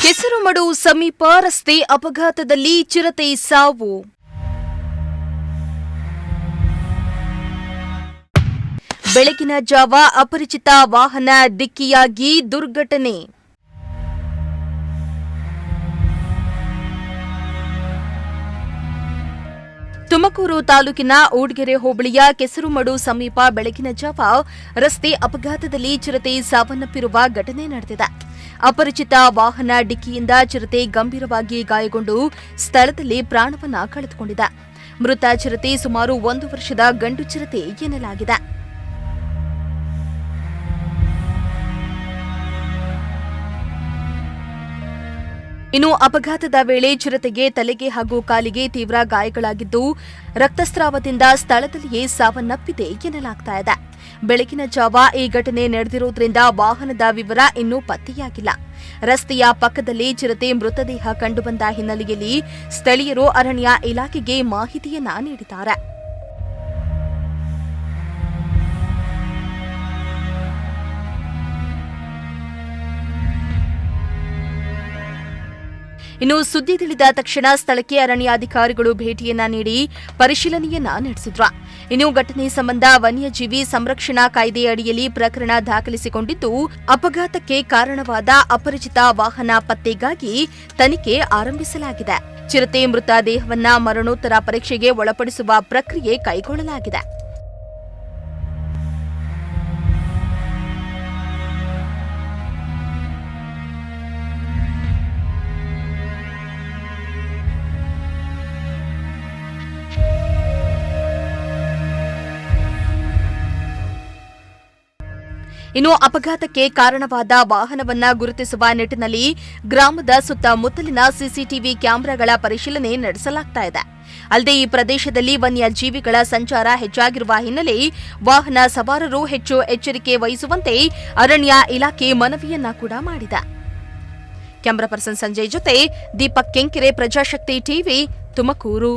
ಕೆಸರುಮಡು ಸಮೀಪ ರಸ್ತೆ ಅಪಘಾತದಲ್ಲಿ ಚಿರತೆ ಸಾವು. ಬೆಳಗಿನ ಜಾವ ಅಪರಿಚಿತ ವಾಹನ ಡಿಕ್ಕಿಯಾಗಿ ದುರ್ಘಟನೆ. ತುಮಕೂರು ತಾಲೂಕಿನ ಊಡ್ಗೆರೆ ಹೋಬಳಿಯ ಕೆಸರುಮಡು ಸಮೀಪ ಬೆಳಗಿನ ಜಾವ ರಸ್ತೆ ಅಪಘಾತದಲ್ಲಿ ಚಿರತೆ ಸಾವನ್ನಪ್ಪಿರುವ ಘಟನೆ ನಡೆದಿದೆ. ಅಪರಿಚಿತ ವಾಹನ ಡಿಕ್ಕಿಯಿಂದ ಚಿರತೆ ಗಂಭೀರವಾಗಿ ಗಾಯಗೊಂಡು ಸ್ಥಳದಲ್ಲಿ ಪ್ರಾಣವನ್ನ ಕಳೆದುಕೊಂಡಿದೆ. ಮೃತ ಚಿರತೆ ಸುಮಾರು 1 ವರ್ಷದ ಗಂಡು ಚಿರತೆ ಎನ್ನಲಾಗಿದೆ. ಇನ್ನು ಅಪಘಾತದ ವೇಳೆ ಚಿರತೆಗೆ ತಲೆಗೆ ಹಾಗೂ ಕಾಲಿಗೆ ತೀವ್ರ ಗಾಯಗಳಾಗಿದ್ದು ರಕ್ತಸ್ರಾವದಿಂದ ಸ್ಥಳದಲ್ಲಿಯೇ ಸಾವನ್ನಪ್ಪಿದೆ ಎನ್ನಲಾಗುತ್ತಿದೆ. ಬೆಳಗಿನ ಜಾವ ಈ ಘಟನೆ ನಡೆದಿರುವುದರಿಂದ ವಾಹನದ ವಿವರ ಇನ್ನೂ ಪತ್ತೆಯಾಗಿಲ್ಲ. ರಸ್ತೆಯ ಪಕ್ಕದಲ್ಲಿ ಚಿರತೆ ಮೃತದೇಹ ಕಂಡುಬಂದ ಹಿನ್ನೆಲೆಯಲ್ಲಿ ಸ್ಥಳೀಯರು ಅರಣ್ಯ ಇಲಾಖೆಗೆ ಮಾಹಿತಿಯನ್ನ ನೀಡಿದ್ದಾರೆ. ಇನ್ನು ಸುದ್ದಿ ತಿಳಿದ ತಕ್ಷಣ ಸ್ಥಳಕ್ಕೆ ಅರಣ್ಯಾಧಿಕಾರಿಗಳು ಭೇಟಿಯನ್ನ ನೀಡಿ ಪರಿಶೀಲನೆಯನ್ನ ನಡೆಸಿದ್ರು. ಇನ್ನು ಘಟನೆ ಸಂಬಂಧ ವನ್ಯಜೀವಿ ಸಂರಕ್ಷಣಾ ಕಾಯ್ದೆ ಅಡಿಯಲ್ಲಿ ಪ್ರಕರಣ ದಾಖಲಿಸಿಕೊಂಡಿದ್ದು ಅಪಘಾತಕ್ಕೆ ಕಾರಣವಾದ ಅಪರಿಚಿತ ವಾಹನ ಪತ್ತೆಗಾಗಿ ತನಿಖೆ ಆರಂಭಿಸಲಾಗಿದೆ. ಚಿರತೆ ಮೃತ ದೇಹವನ್ನ ಮರಣೋತ್ತರ ಪರೀಕ್ಷೆಗೆ ಒಳಪಡಿಸುವ ಪ್ರಕ್ರಿಯೆ ಕೈಗೊಳ್ಳಲಾಗಿದೆ. ಇನ್ನು ಅಪಘಾತಕ್ಕೆ ಕಾರಣವಾದ ವಾಹನವನ್ನ ಗುರುತಿಸುವ ನಿಟ್ಟಿನಲ್ಲಿ ಗ್ರಾಮದ ಸುತ್ತಮುತ್ತಲಿನ ಸಿಸಿಟಿವಿ ಕ್ಯಾಮೆರಾಗಳ ಪರಿಶೀಲನೆ ನಡೆಸಲಾಗುತ್ತಿದೆ. ಅಲ್ಲದೆ ಈ ಪ್ರದೇಶದಲ್ಲಿ ವನ್ಯಜೀವಿಗಳ ಸಂಚಾರ ಹೆಚ್ಚಾಗಿರುವ ಹಿನ್ನೆಲೆ ವಾಹನ ಸವಾರರು ಹೆಚ್ಚು ಎಚ್ಚರಿಕೆ ವಹಿಸುವಂತೆ ಅರಣ್ಯ ಇಲಾಖೆ ಮನವಿಯನ್ನ ಕೂಡ ಮಾಡಿದೆ. ಕ್ಯಾಮರಾ ಪರ್ಸನ್ ಸಂಜಯ್ ಜೊತೆ ದೀಪಕ್ ಕೆಂಕೆರೆ, ಪ್ರಜಾಶಕ್ತಿ ಟಿವಿ, ತುಮಕೂರು.